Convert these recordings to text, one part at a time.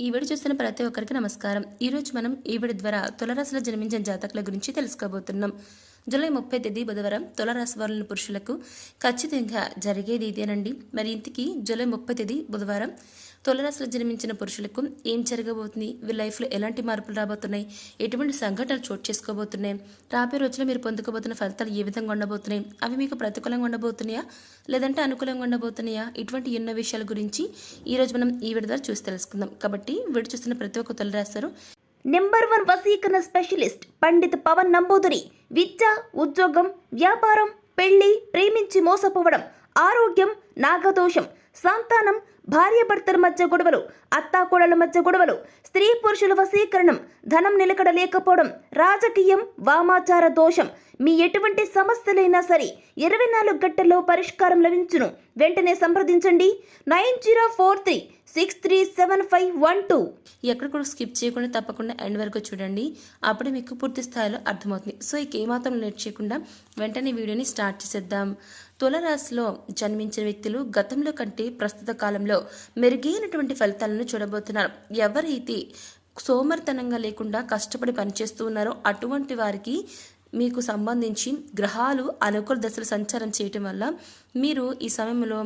ఈ వీడియో చూస్తున్న ప్రతి ఒక్కరికి నమస్కారం. ఈరోజు మనం ఈ వీడియో ద్వారా తులారాశిలో జన్మించిన జాతకుల గురించి తెలుసుకోబోతున్నాం. జూలై 30 తేదీ బుధవారం తులారాశి వారుల పురుషులకు ఖచ్చితంగా జరిగేది ఇదేనండి. మరి ఇంతకీ జూలై 30 తేదీ బుధవారం తులారాశిలో జన్మించిన పురుషులకు ఏం జరగబోతుంది, వీళ్ళ లైఫ్లో ఎలాంటి మార్పులు రాబోతున్నాయి, ఎటువంటి సంఘటనలు చోటు చేసుకోబోతున్నాయి, రాబోయే రోజుల్లో మీరు పొందుకోబోతున్న ఫలితాలు ఏ విధంగా ఉండబోతున్నాయి, అవి మీకు ప్రతికూలంగా ఉండబోతున్నాయా లేదంటే అనుకూలంగా ఉండబోతున్నాయా, ఇటువంటి ఎన్నో విషయాల గురించి ఈరోజు మనం ఈ వీడియో ద్వారా చూసి తెలుసుకుందాం. కాబట్టి వీడియో చూస్తున్న ప్రతి ఒక్క తులారాశి నెంబర్ 1 వశీకరణ స్పెషలిస్ట్ పండిత్ పవన్ నంబూదరి. విద్య, ఉద్యోగం, వ్యాపారం, పెళ్లి, ప్రేమించి మోసపోవడం, ఆరోగ్యం, నాగదోషం, సంతానం, భార్యాభర్తల మధ్య గొడవలు, అత్తాకోడల మధ్య గొడవలు, స్త్రీ పురుషుల వశీకరణం, ధనం నిలకడ లేకపోవడం, రాజకీయం, వామాచార దోషం, మీ ఎటువంటి సమస్యలైనా సరే 24 గంటల్లో పరిష్కారం లభించును. వెంటనే సంప్రదించండి 9043637512. ఎక్కడ కూడా స్కిప్ చేయకుండా తప్పకుండా ఎండ్ వరకు చూడండి, అప్పుడే మీకు పూర్తి స్థాయిలో అర్థమవుతుంది. సో ఇక ఏమాత్రం లేట్ చేయకుండా వెంటనే వీడియోని స్టార్ట్ చేసేద్దాం. తులారాశిలో జన్మించిన వ్యక్తులు గతంలో కంటే ప్రస్తుత కాలంలో మెరుగైనటువంటి ఫలితాలను చూడబోతున్నారు. ఎవరైతే సోమరితనంగా లేకుండా కష్టపడి పనిచేస్తూ ఉన్నారో అటువంటి వారికి మీకు సంబంధించి గ్రహాలు అనుకూల దశలు సంచారం చేయటం వల్ల మీరు ఈ సమయంలో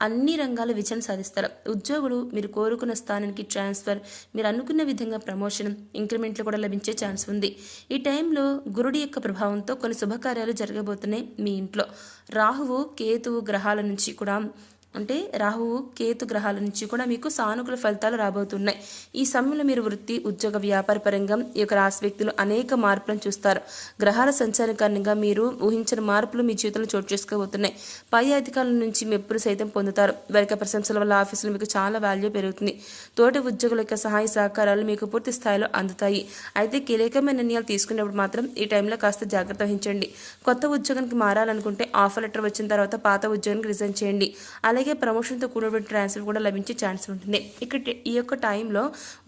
అన్ని రంగాల విజయం సాధిస్తారు. ఉద్యోగులు మీరు కోరుకున్న స్థానానికి ట్రాన్స్ఫర్, మీరు అనుకున్న విధంగా ప్రమోషన్, ఇంక్రిమెంట్లు కూడా లభించే ఛాన్స్ ఉంది. ఈ టైంలో గురుడి యొక్క ప్రభావంతో కొన్ని శుభకార్యాలు జరగబోతున్నాయి. మీ ఇంట్లో రాహువు, కేతువు గ్రహాల నుంచి కూడా అంటే రాహువు, కేతు గ్రహాల నుంచి కూడా మీకు సానుకూల ఫలితాలు రాబోతున్నాయి. ఈ సమయంలో మీరు వృత్తి, ఉద్యోగ, వ్యాపార పరంగా ఈ యొక్క రాశి వ్యక్తులు అనేక మార్పులను చూస్తారు. గ్రహాల సంచారం కారణంగా మీరు ఊహించిన మార్పులు మీ జీవితంలో చోటు చేసుకోబోతున్నాయి. పై అధికారుల నుంచి మెప్పులు సైతం పొందుతారు. వారి ప్రశంసల వల్ల ఆఫీసులో మీకు చాలా వాల్యూ పెరుగుతుంది. తోటి ఉద్యోగుల యొక్క సహాయ సహకారాలు మీకు పూర్తి స్థాయిలో అందుతాయి. అయితే కీలకమైన నిర్ణయాలు తీసుకునేప్పుడు మాత్రం ఈ టైంలో కాస్త జాగ్రత్త వహించండి. కొత్త ఉద్యోగానికి మారాలనుకుంటే ఆఫర్ లెటర్ వచ్చిన తర్వాత పాత ఉద్యోగానికి రిజైన్ చేయండి. అలాగే ప్రమోషన్తో కూడినటువంటి ట్రాన్స్ఫర్ కూడా లభించే ఛాన్స్ ఉంటుంది. ఇక్కడ ఈ యొక్క టైంలో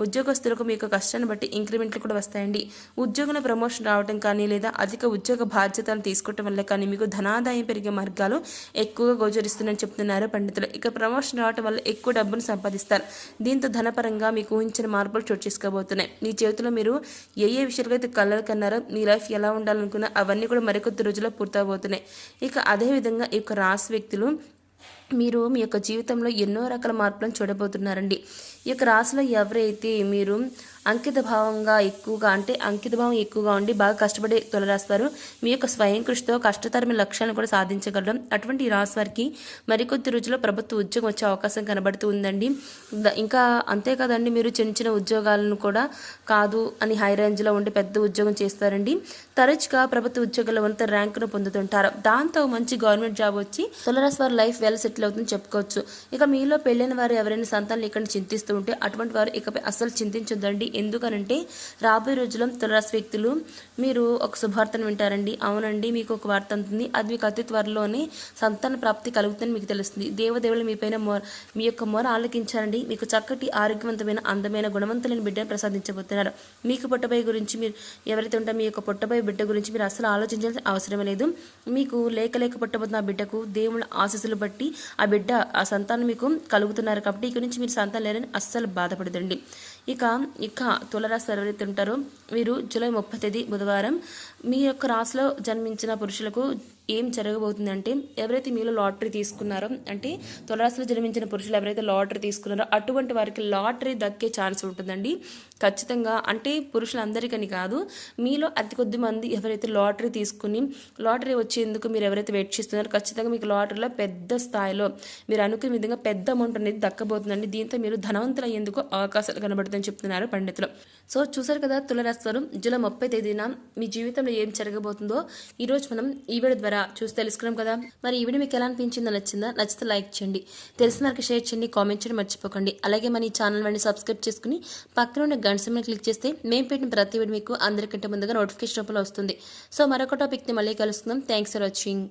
ఉద్యోగస్తులకు మీ యొక్క కష్టాన్ని బట్టి ఇంక్రిమెంట్లు కూడా వస్తాయండి. ఉద్యోగంలో ప్రమోషన్ రావడం కానీ లేదా అధిక ఉద్యోగ బాధ్యతలు తీసుకోవటం వల్ల కానీ మీకు ధనాదాయం పెరిగే మార్గాలు ఎక్కువగా గోచరిస్తుందని చెప్తున్నారు పండితులు. ఇక ప్రమోషన్ రావడం వల్ల ఎక్కువ డబ్బును సంపాదిస్తారు. దీంతో ధనపరంగా మీకు ఊహించిన మార్పులు చోటు చేసుకోబోతున్నాయి. మీ చేతిలో మీరు ఏ విషయాలు అయితే కళ్ళలు కన్నారో, మీ లైఫ్ ఎలా ఉండాలనుకున్నా అవన్నీ కూడా మరికొద్ది రోజుల్లో పూర్తవబోతున్నాయి. ఇక అదేవిధంగా ఈ యొక్క రాశి వ్యక్తులు మీరు మీ యొక్క జీవితంలో ఎన్నో రకాల మార్పులను చూడబోతున్నారండి. ఈ యొక్క రాశిలో ఎవరైతే మీరు అంకితభావం ఎక్కువగా ఉండి బాగా కష్టపడే తులారాశివారు మీ యొక్క స్వయం కృషితో కష్టతరమైన లక్ష్యాలను కూడా సాధించగలరు. అటువంటి ఈ రాశి వారికి మరికొద్ది రోజుల్లో ప్రభుత్వ ఉద్యోగం వచ్చే అవకాశం కనబడుతూ ఉందండి. ఇంకా అంతేకాదండి, మీరు చిన్న చిన్న ఉద్యోగాలను కూడా కాదు అని హై రేంజ్లో ఉండి పెద్ద ఉద్యోగం చేస్తారండి. తరచుగా ప్రభుత్వ ఉద్యోగాల్లో ఉన్నత ర్యాంకును పొందుతుంటారు. దాంతో మంచి గవర్నమెంట్ జాబ్ వచ్చి తులారాశి వారి లైఫ్ వెల్ సెటిల్ అవుతుందని చెప్పుకోవచ్చు. ఇక మీలో పెళ్ళైన వారు ఎవరైనా సంతానం లేకుండా చింతిస్తూ ఉంటే అటువంటి వారు ఇకపై అస్సలు చింతించొద్దండి. ఎందుకనంటే రాబోయే రోజుల్లో తులారాశి వ్యక్తులు మీరు ఒక శుభవార్తను వింటారండి. అవునండి, మీకు ఒక వార్త అందుతుంది. అది మీకు అతి త్వరలోనే సంతాన ప్రాప్తి కలుగుతుందని మీకు తెలుస్తుంది. దేవదేవులు మీపైన మీ యొక్క మొర ఆలకించారండి. మీకు చక్కటి ఆరోగ్యవంతమైన అందమైన గుణవంతులైన బిడ్డను ప్రసాదించబోతున్నారు. మీకు పుట్టబోయే గురించి మీరు ఎవరైతే ఉంటారో మీ యొక్క పుట్టబోయే బిడ్డ గురించి మీరు అసలు ఆలోచించాల్సిన అవసరం లేదు. మీకు లేక పుట్టబోతున్న ఆ బిడ్డకు దేవుళ్ళ ఆశీస్సులు బట్టి ఆ బిడ్డ ఆ సంతానం మీకు కలుగుతున్నారు. కాబట్టి ఇక నుంచి మీరు సంతానం లేరని అస్సలు బాధపడదండి. ఇక తులారాశి ఎవరైతే ఉంటారో వీరు జూలై 30 తేదీ బుధవారం మీ యొక్క రాశిలో జన్మించిన పురుషులకు ఏం జరగబోతుందంటే, ఎవరైతే మీలో లాటరీ తీసుకున్నారో, అంటే తులారాశిలో జన్మించిన పురుషులు ఎవరైతే లాటరీ తీసుకున్నారో అటువంటి వారికి లాటరీ దక్కే ఛాన్స్ ఉంటుందండి ఖచ్చితంగా. అంటే పురుషులందరికని కాదు, మీలో అతి కొద్ది మంది ఎవరైతే లాటరీ తీసుకుని లాటరీ వచ్చేందుకు మీరు ఎవరైతే వెయిట్ చేస్తున్నారో ఖచ్చితంగా మీకు లాటరీలో పెద్ద స్థాయిలో మీరు అనుకునే విధంగా పెద్ద అమౌంట్ అనేది దక్కబోతుందండి. దీంతో మీరు ధనవంతులు అయ్యేందుకు అవకాశాలు కనబడుతుందని చెప్తున్నారు పండితులు. సో చూసారు కదా తులారాశి వారు జూలై 30 తేదీన మీ జీవితంలో ఏం జరగబోతుందో ఈరోజు మనం ఈ వీడియో ద్వారా చూసి తెలుసుకున్నాం కదా. మరి ఈ వీడియో మీకు ఎలా అనిపించిందో, నచ్చితే లైక్ చేయండి, తెలిసిన వారికి షేర్ చేయండి, కామెంట్ చేయడం మర్చిపోకండి. అలాగే మన ఈ ఛానల్ వాడిని సబ్స్క్రైబ్ చేసుకుని పక్కన ఉన్న గంట సింబల్ క్లిక్ చేస్తే మేము పెట్టిన ప్రతి వీడియో మీకు అందరికంటే ముందుగా నోటిఫికేషన్ రూపంలో వస్తుంది. సో మరొక టాపిక్ని మళ్ళీ కలుస్తున్నాం. Thanks for watching.